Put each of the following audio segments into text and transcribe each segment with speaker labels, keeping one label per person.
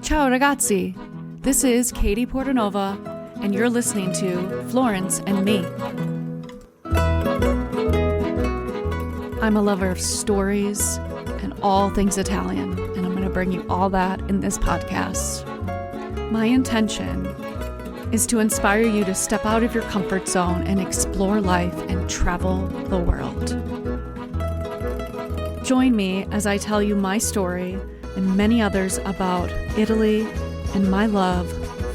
Speaker 1: Ciao ragazzi, this is Katie Portanova, and you're listening to Florence and Me. I'm a lover of stories and all things Italian, and I'm going to bring you all that in this podcast. My intention is to inspire you to step out of your comfort zone and explore life and travel the world. Join me as I tell you my story and many others about Italy and my love,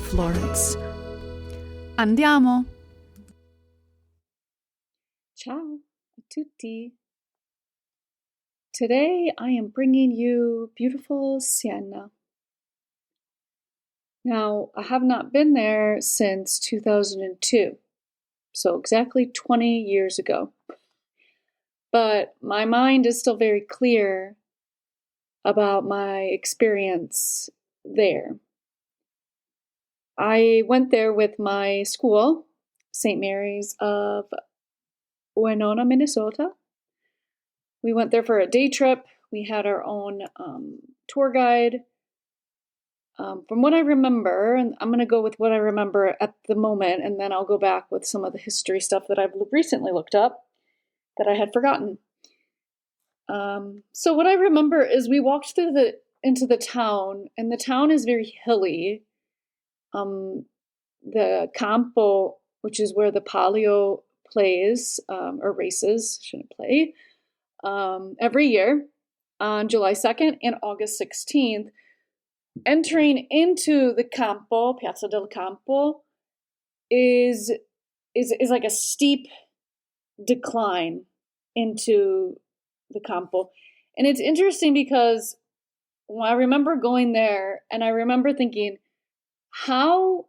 Speaker 1: Florence. Andiamo! Ciao a tutti. Today I am bringing you beautiful Siena. Now, I have not been there since 2002, so exactly 20 years ago. But my mind is still very clear about my experience there. I went there with my school, St. Mary's of Winona, Minnesota. We went there for a day trip. We had our own tour guide. From what I remember, and I'm going to go with what I remember at the moment, and then I'll go back with some of the history stuff that I've recently looked up that I had forgotten. So what I remember is we walked into the town, and the town is very hilly. The Campo, which is where the Palio plays, or races, shouldn't play, every year on July 2nd and August 16th. Entering into the Campo, Piazza del Campo, is like a steep decline into the Campo. And it's interesting because I remember going there and I remember thinking, how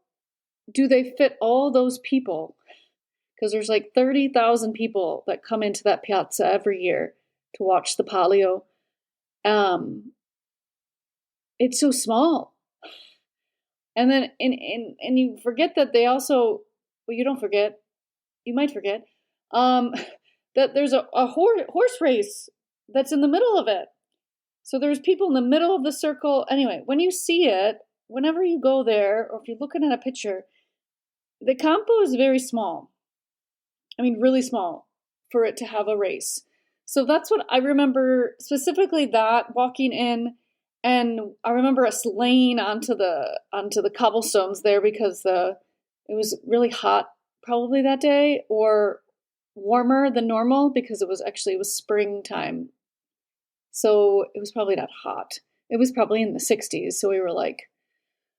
Speaker 1: do they fit all those people? Because there's like 30,000 people that come into that piazza every year to watch the Palio. It's so small. And then and you forget that they also, well, you don't forget, you might forget, that there's a horse race that's in the middle of it. So there's people in the middle of the circle. Anyway, when you see it, whenever you go there, or if you're looking at a picture, the Campo is very small. I mean, really small for it to have a race. So that's what I remember, specifically that, walking in. And I remember us laying onto the cobblestones there because it was really hot probably that day, or warmer than normal because it was springtime. So it was probably not hot. It was probably in the 60s. So we were like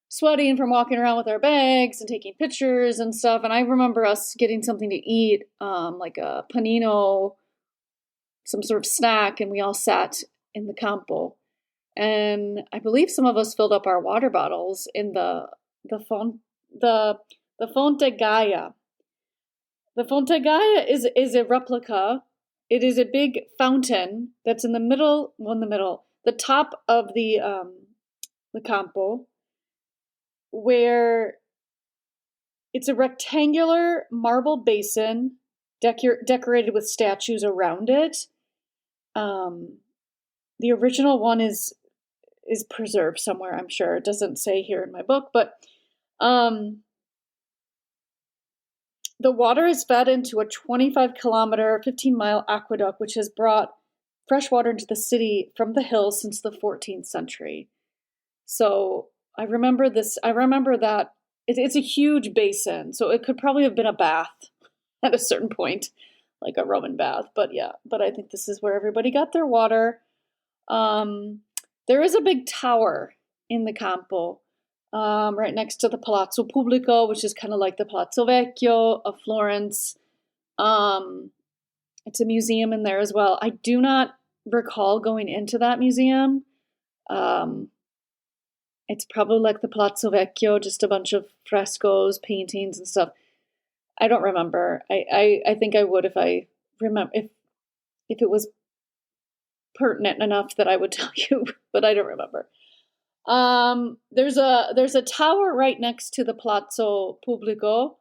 Speaker 1: sweating from walking around with our bags and taking pictures and stuff. And I remember us getting something to eat, like a panino, some sort of snack, and we all sat in the Campo. And I believe some of us filled up our water bottles in the Fonte Gaia. The Fonte Gaia is a replica. It is a big fountain that's in the middle, the top of the Campo, where it's a rectangular marble basin decorated with statues around it. The original one is preserved somewhere, I'm sure. It doesn't say here in my book, but the water is fed into a 25-kilometer, 15-mile aqueduct, which has brought fresh water into the city from the hills since the 14th century. So I remember this. I remember that it's a huge basin, so it could probably have been a bath at a certain point, like a Roman bath. But yeah, but I think this is where everybody got their water. There is a big tower in the Campo, right next to the Palazzo Pubblico, which is kind of like the Palazzo Vecchio of Florence. It's a museum in there as well. I do not recall going into that museum. It's probably like the Palazzo Vecchio, just a bunch of frescoes, paintings, and stuff. I don't remember. I think I would if I remember, if it was pertinent enough that I would tell you, but I don't remember. There's a tower right next to the Palazzo Pubblico,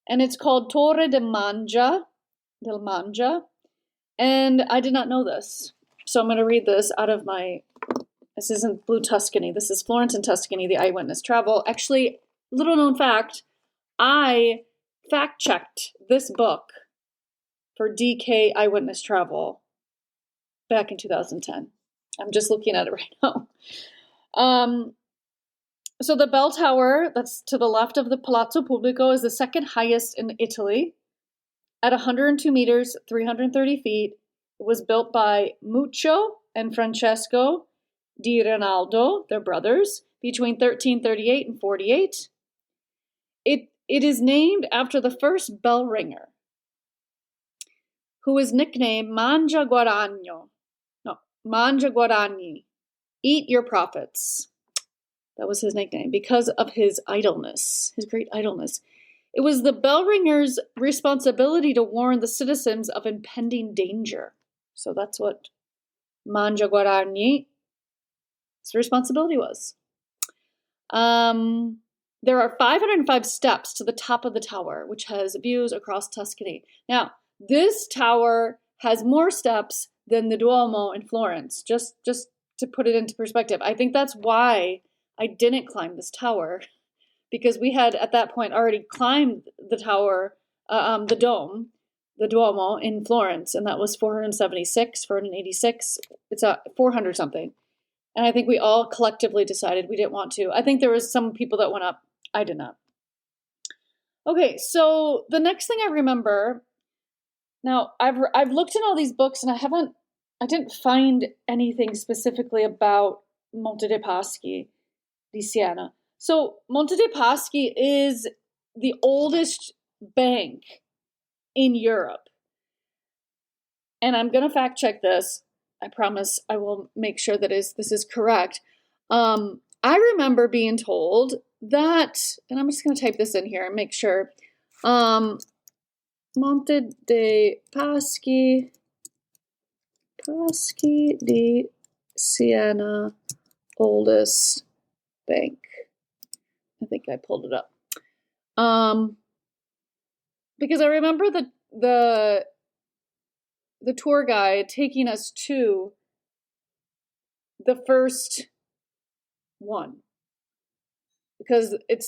Speaker 1: and it's called Torre del Mangia, and I did not know this. So I'm going to read this out of my This isn't Blue Tuscany. This is Florence and Tuscany, the eyewitness travel. Actually, little known fact, I fact checked this book for DK Eyewitness Travel back in 2010. I'm just looking at it right now. So the bell tower that's to the left of the Palazzo Pubblico is the second highest in Italy at 102 meters, 330 feet. It was built by Muccio and Francesco di Rinaldo, their brothers, between 1338 and 48. It is named after the first bell ringer, who was nicknamed Mangia Guadagni, eat your profits. That was his nickname because of his idleness, his great idleness. It was the bell ringer's responsibility to warn the citizens of impending danger. So that's what Mangia Guadagni's responsibility was. There are 505 steps to the top of the tower, which has views across Tuscany. Now, this tower has more steps than the Duomo in Florence, just to put it into perspective. I think that's why I didn't climb this tower, because we had at that point already climbed the tower, the Duomo in Florence, and that was 476, 486. It's 400 something. And I think we all collectively decided we didn't want to. I think there was some people that went up. I did not. Okay, so the next thing I remember, now I've looked in all these books and I didn't find anything specifically about Monte dei Paschi di Siena. So Monte dei Paschi is the oldest bank in Europe. And I'm going to fact check this. I promise I will make sure that this is correct. I remember being told that, and I'm just going to type this in here and make sure. Monte dei Paschi di Siena, oldest bank. I think I pulled it up. Because I remember the tour guide taking us to the first one, because it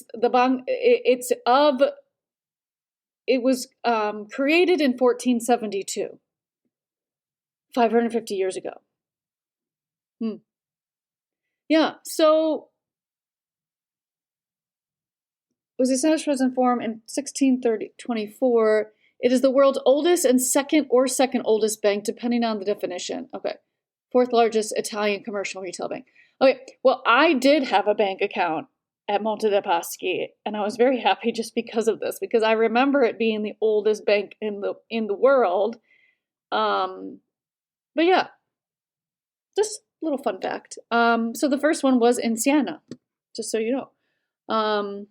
Speaker 1: was created in 1472, 550 years ago. Yeah, so was established present form in 1624. It is the world's oldest and second oldest bank, depending on the definition. Okay. Fourth largest Italian commercial retail bank. Okay. Well, I did have a bank account at Monte dei Paschi, and I was very happy just because of this, because I remember it being the oldest bank in the world. But yeah, just a little fun fact. So the first one was in Siena, just so you know.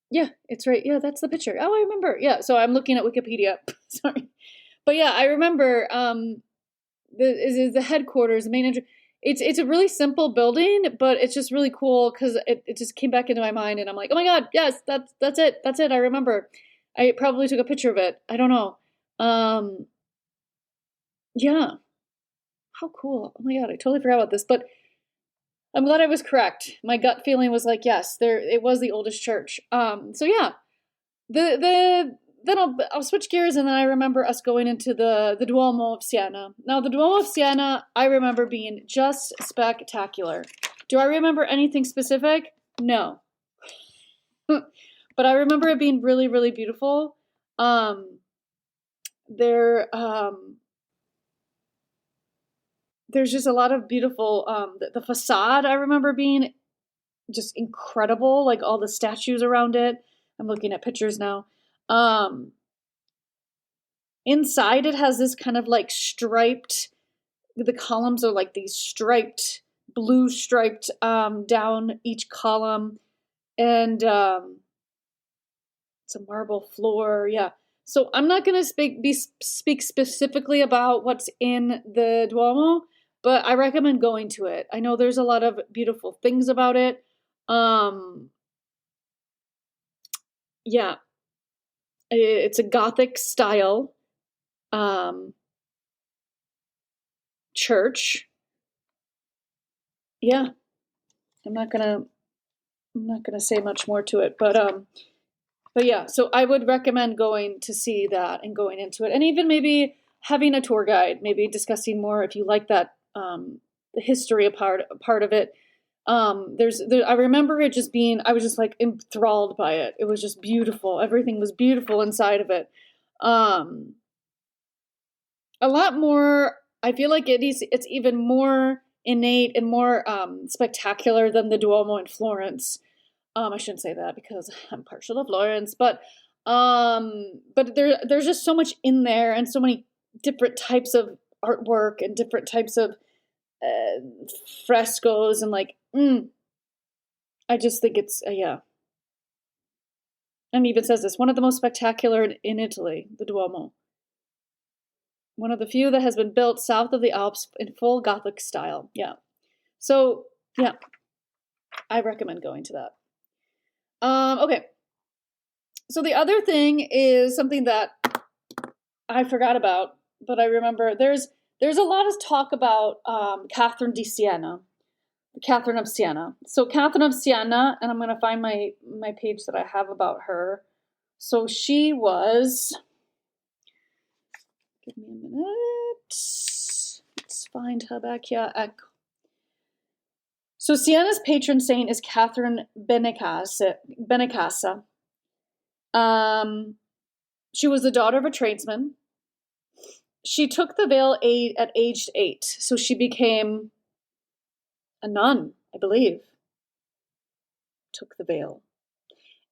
Speaker 1: Yeah, it's right. Yeah, that's the picture. Oh, I remember. Yeah, so I'm looking at Wikipedia. Sorry. But yeah, I remember the headquarters, the main entrance. It's a really simple building, but it's just really cool because it just came back into my mind, and I'm like, oh my God, yes, that's it. That's it. I remember. I probably took a picture of it. I don't know. Yeah. How cool. Oh my God, I totally forgot about this, but I'm glad I was correct. My gut feeling was like, yes, it was the oldest church. So yeah, then I'll switch gears, and then I remember us going into the Duomo of Siena. Now, the Duomo of Siena, I remember being just spectacular. Do I remember anything specific? No. But I remember it being really, really beautiful. There's just a lot of beautiful, the facade I remember being just incredible, like all the statues around it. I'm looking at pictures now. Inside it has this kind of like striped, the columns are like these striped, blue striped down each column, and it's a marble floor. Yeah. So I'm not going to speak specifically about what's in the Duomo, but I recommend going to it. I know there's a lot of beautiful things about it. Yeah, it's a Gothic style church. Yeah, I'm not gonna say much more to it, but yeah. So I would recommend going to see that and going into it, and even maybe having a tour guide, maybe discussing more if you like that the history part of it. I remember it just being, I was just like enthralled by it. It was just beautiful. Everything was beautiful inside of it. A lot more, I feel like it's even more innate and more spectacular than the Duomo in Florence. I shouldn't say that because I'm partial to Florence, but there's just so much in there and so many different types of artwork and different types of frescoes and like, I just think it's, yeah. And even says this, one of the most spectacular in Italy, the Duomo. One of the few that has been built south of the Alps in full Gothic style. Yeah. So, yeah, I recommend going to that. Okay. So the other thing is something that I forgot about, but I remember there's a lot of talk about Catherine di Siena. Catherine of Siena. So Catherine of Siena, and I'm going to find my page that I have about her. So she was, give me a minute. Let's find her back here. So Siena's patron saint is Catherine Benincasa. She was the daughter of a tradesman. She took the veil at age 8, so she became a nun, I believe. Took the veil.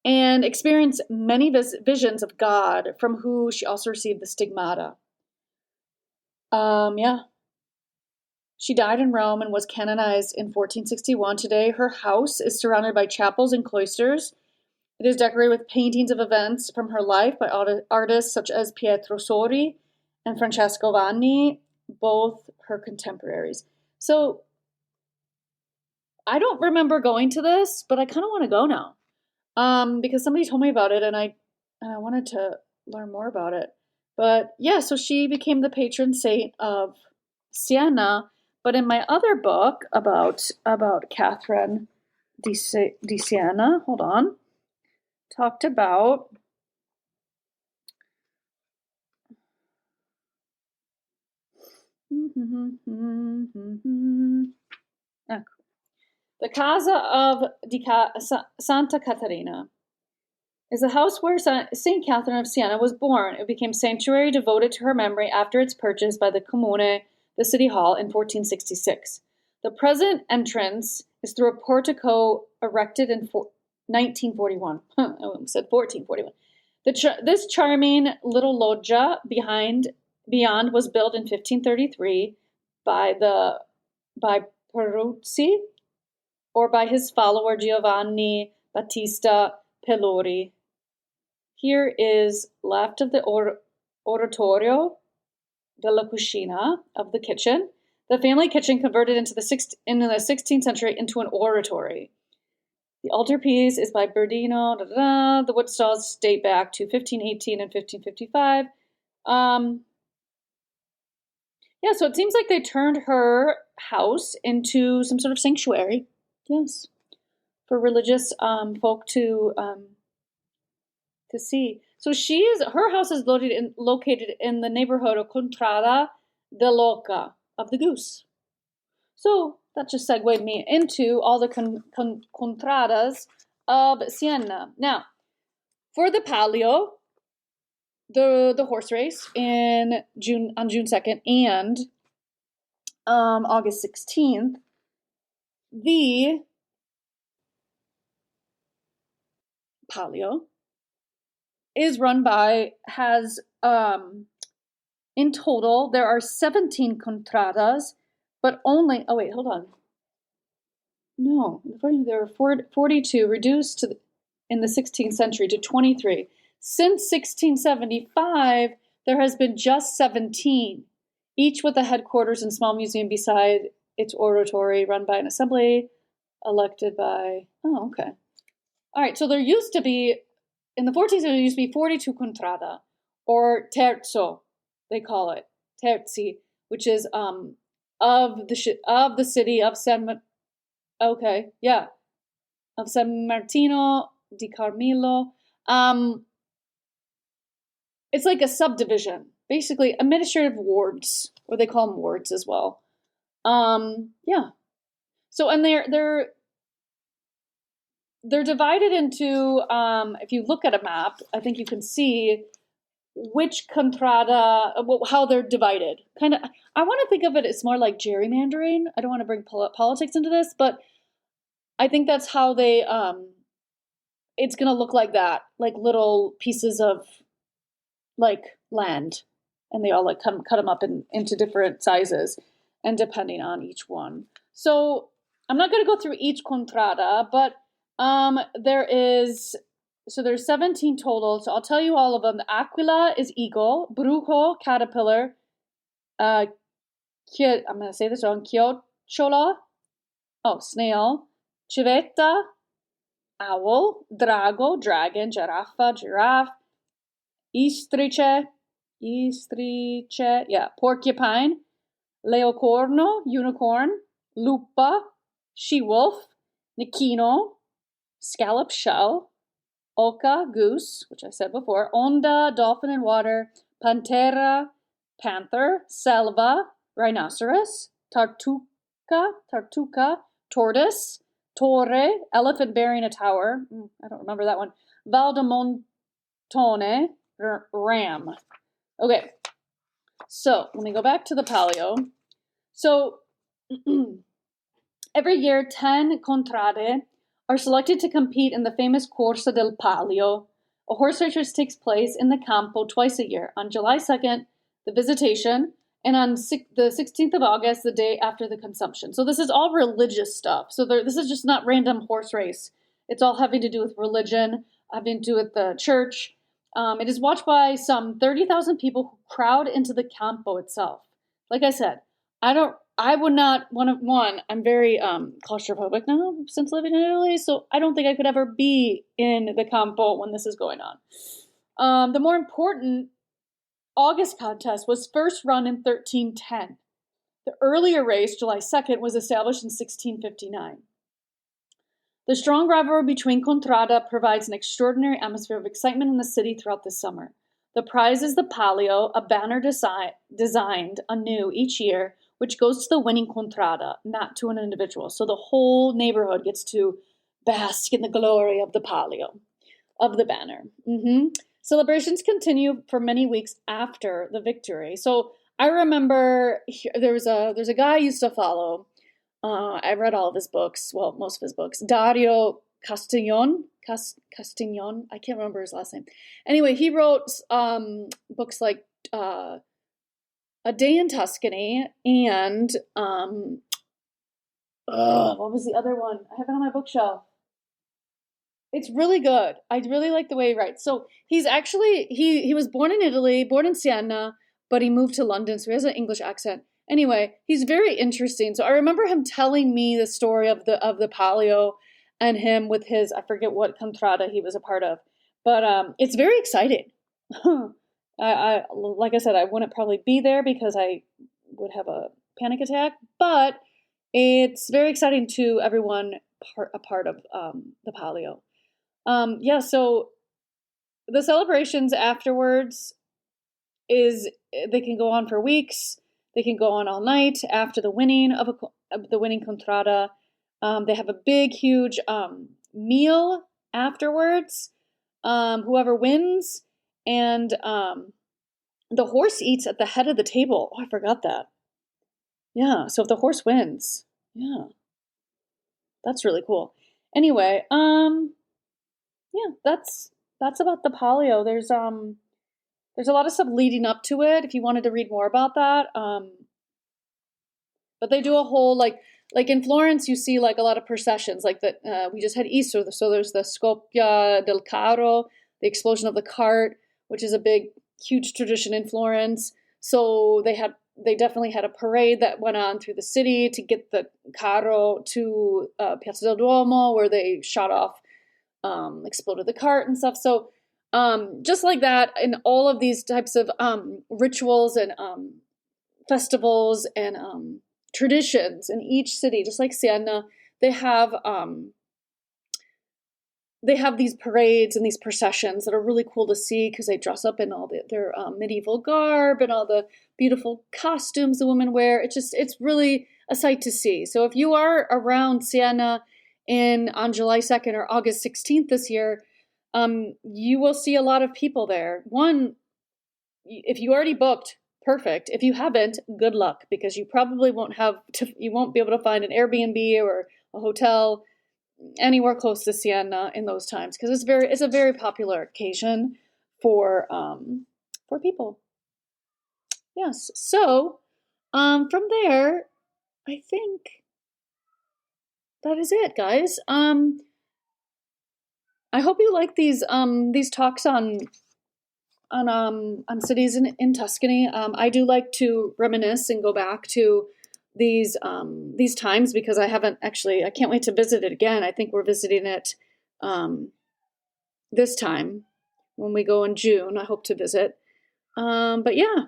Speaker 1: And experienced many visions of God, from who she also received the stigmata. Yeah. She died in Rome and was canonized in 1461. Today, her house is surrounded by chapels and cloisters. It is decorated with paintings of events from her life by artists such as Pietro Sori and Francesco Vanni, both her contemporaries. So, I don't remember going to this, but I kind of want to go now. Because somebody told me about it and I wanted to learn more about it. But yeah, so she became the patron saint of Siena. But in my other book about Catherine di Siena, hold on, talked about the Casa of Santa Caterina. Is the house where St. Catherine of Siena was born. It became sanctuary devoted to her memory after its purchase by the Comune, the city hall, in 1466. The present entrance is through a portico erected in 1941. I almost said 1441. This charming little loggia beyond was built in 1533 by Peruzzi, or by his follower Giovanni Battista Pelori. Here is left of the oratorio della cucina, of the kitchen. The family kitchen converted in the 16th century into an oratory. The altarpiece is by Bernardino. The wood stalls date back to 1518 and 1555. Yeah, so it seems like they turned her house into some sort of sanctuary. Yes, for religious folk to see. So her house is located in the neighborhood of Contrada dell'Oca, of the Goose. So that just segued me into all the contradas of Siena. Now, for the Palio, the horse race on June 2nd and August 16th, the Palio has in total there are 17 contradas, but only, oh wait, hold on. No, there were 42, reduced in the 16th century to 23. Since 1675, there has been just 17, each with a headquarters and small museum beside its oratory, run by an assembly elected by, oh, okay. All right, so there used to be, in the 14th century, there used to be 42 contrada, or terzo, they call it, terzi, which is of the city of okay, yeah, of San Martino di Carmelo. Um, it's like a subdivision, basically administrative wards, or they call them wards as well. Yeah. So, and they're divided into, if you look at a map, I think you can see which contrada, how they're divided. Kind of, I want to think of it as more like gerrymandering. I don't want to bring politics into this, but I think that's how it's going to look like that, like little pieces of like land, and they all like cut them up into different sizes, and depending on each one. So I'm not going to go through each contrada, but there's 17 total. So I'll tell you all of them. The Aquila is eagle, Brujo caterpillar, I'm going to say this wrong, Chiocciola, snail, Civetta, owl, Drago, dragon, giraffe, Istrice, yeah, porcupine, Leocorno, unicorn, Lupa, she-wolf, Nikino, scallop shell, Oca, goose, which I said before, Onda, dolphin in water, Pantera, panther, Selva, rhinoceros, Tartuca, tortoise, Torre, elephant bearing a tower, I don't remember that one, Valdemontone, ram. Okay, so let me go back to the Palio. So every year, 10 contrade are selected to compete in the famous Corsa del Palio. A horse race takes place in the Campo twice a year, on July 2nd, the visitation, and on the 16th of August, the day after the consumption. So this is all religious stuff. So this is just not random horse race. It's all having to do with religion, having to do with the church. It is watched by some 30,000 people who crowd into the Campo itself. Like I said, I would not I'm very claustrophobic now since living in Italy, so I don't think I could ever be in the Campo when this is going on. The more important August contest was first run in 1310. The earlier race, July 2nd, was established in 1659. The strong rivalry between contrada provides an extraordinary atmosphere of excitement in the city throughout the summer. The prize is the Palio, a banner designed anew each year, which goes to the winning contrada, not to an individual. So the whole neighborhood gets to bask in the glory of the Palio, of the banner. Celebrations continue for many weeks after the victory. So I remember there's a guy I used to follow. I read all of his books, well, most of his books. Dario Castagnon. I can't remember his last name. Anyway, he wrote books like A Day in Tuscany and what was the other one? I have it on my bookshelf. It's really good. I really like the way he writes. So he's actually he was born in Italy, born in Siena, but he moved to London, so he has an English accent. Anyway, he's very interesting. So I remember him telling me the story of the Palio and him with his, I forget what contrada he was a part of, but it's very exciting. I like I said, I wouldn't probably be there because I would have a panic attack, but it's very exciting to everyone a part of the Palio. Yeah, so the celebrations afterwards they can go on for weeks. They can go on all night after the winning of the winning contrada. They have a big, huge meal afterwards. Whoever wins, and the horse eats at the head of the table. Oh, I forgot that. Yeah, so if the horse wins, yeah, that's really cool. Anyway, yeah, that's about the Palio. There's a lot of stuff leading up to it if you wanted to read more about that. But they do a whole like in Florence, you see like a lot of processions. Like that we just had Easter, so there's the Scoppia del Carro, the explosion of the cart, which is a big, huge tradition in Florence. So they definitely had a parade that went on through the city to get the carro to Piazza del Duomo, where they shot off, exploded the cart and stuff. So just like that, in all of these types of rituals and festivals and traditions in each city, just like Siena. They have these parades and these processions that are really cool to see because they dress up in all their medieval garb and all the beautiful costumes the women wear. It's really a sight to see. So if you are around Siena on July 2nd or August 16th this year, you will see a lot of people there. One, if you already booked, perfect. If you haven't, good luck, because you probably you won't be able to find an Airbnb or a hotel anywhere close to Siena in those times, because it's a very popular occasion for people. Yes. So from there, I think that is it, guys. I hope you like these talks on cities in Tuscany. I do like to reminisce and go back to these times, because I can't wait to visit it again. I think we're visiting it this time when we go in June. I hope to visit. But yeah,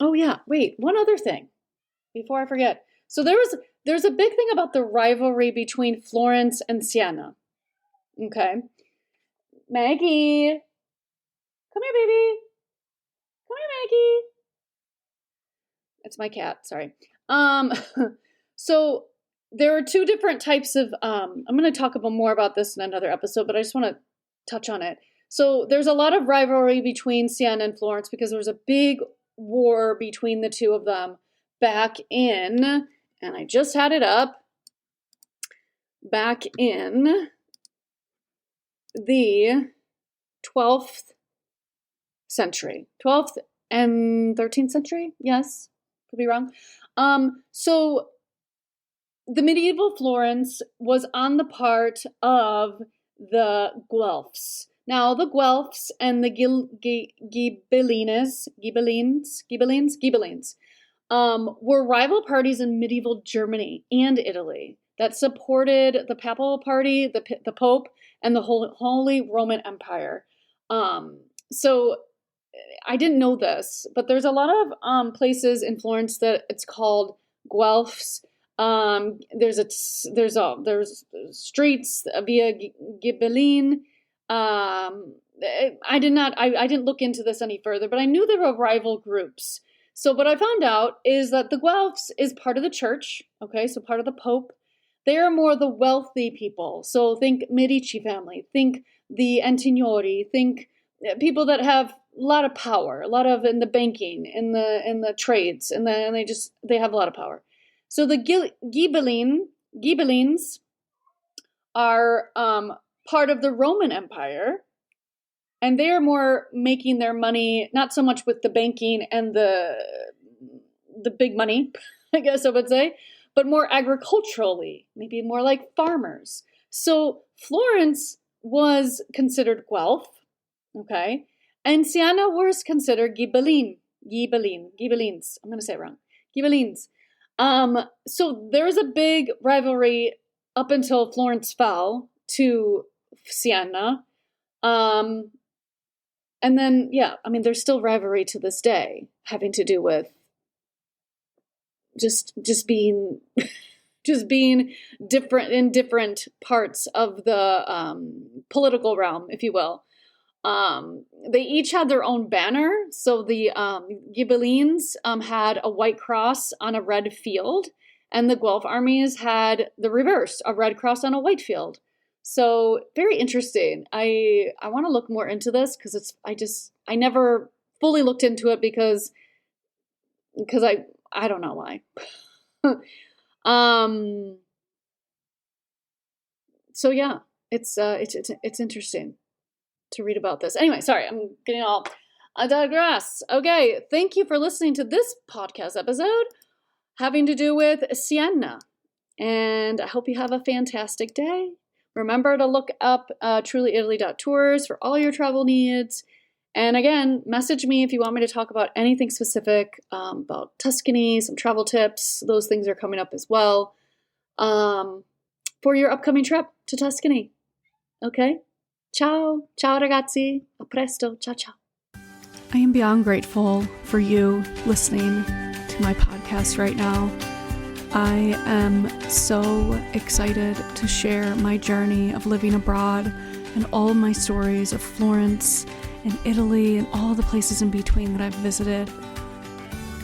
Speaker 1: oh yeah, wait, one other thing before I forget. So there's a big thing about the rivalry between Florence and Siena. Okay. Maggie, come here, baby. Come here, Maggie. It's my cat, sorry. So there are two different types of, I'm going to talk more about this in another episode, but I just want to touch on it. So there's a lot of rivalry between Siena and Florence because there was a big war between the two of them back in, and I just had it up, back in the 12th century. 12th and 13th century? Yes, could be wrong. So the medieval Florence was on the part of the Guelphs. Now, the Guelphs and the Ghibellines were rival parties in medieval Germany and Italy that supported the Papal Party, the Pope, and the Holy Roman Empire. So I didn't know this, but there's a lot of places in Florence that it's called Guelphs. There's streets via Ghibelline. I didn't look into this any further, but I knew there were rival groups. So what I found out is that the Guelphs is part of the church, okay, so part of the Pope. They are more the wealthy people. So think Medici family, think the Antignori, think people that have a lot of power, a lot of in the banking, in the trades, and they have a lot of power. So the Ghibellines are part of the Roman Empire, and they are more making their money not so much with the banking and the big money, I guess I would say, but more agriculturally, maybe more like farmers. So Florence was considered Guelph, okay, and Siena was considered Ghibellines. I'm going to say it wrong. Ghibellines. So there was a big rivalry up until Florence fell to Siena. And then, yeah, I mean, there's still rivalry to this day having to do with just being different in different parts of the political realm, if you will. They each had their own banner. So the Ghibellines had a white cross on a red field, and the Guelph armies had the reverse, a red cross on a white field. So very interesting. I want to look more into this because I never fully looked into it because I don't know why. So yeah, it's interesting to read about this. Anyway, sorry, I'm getting all I digress. Okay, thank you for listening to this podcast episode having to do with Siena. And I hope you have a fantastic day. Remember to look up trulyitaly.tours for all your travel needs. And again, message me if you want me to talk about anything specific about Tuscany, some travel tips. Those things are coming up as well for your upcoming trip to Tuscany. Okay? Ciao. Ciao ragazzi. A presto. Ciao ciao.
Speaker 2: I am beyond grateful for you listening to my podcast right now. I am so excited to share my journey of living abroad and all my stories of Florence and Italy and all the places in between that I've visited.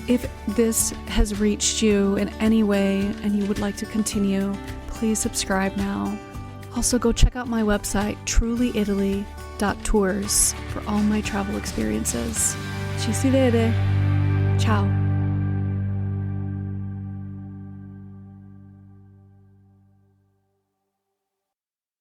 Speaker 2: If this has reached you in any way and you would like to continue, please subscribe now. Also, go check out my website, trulyitaly.tours, for all my travel experiences. Ci si vede. Ciao.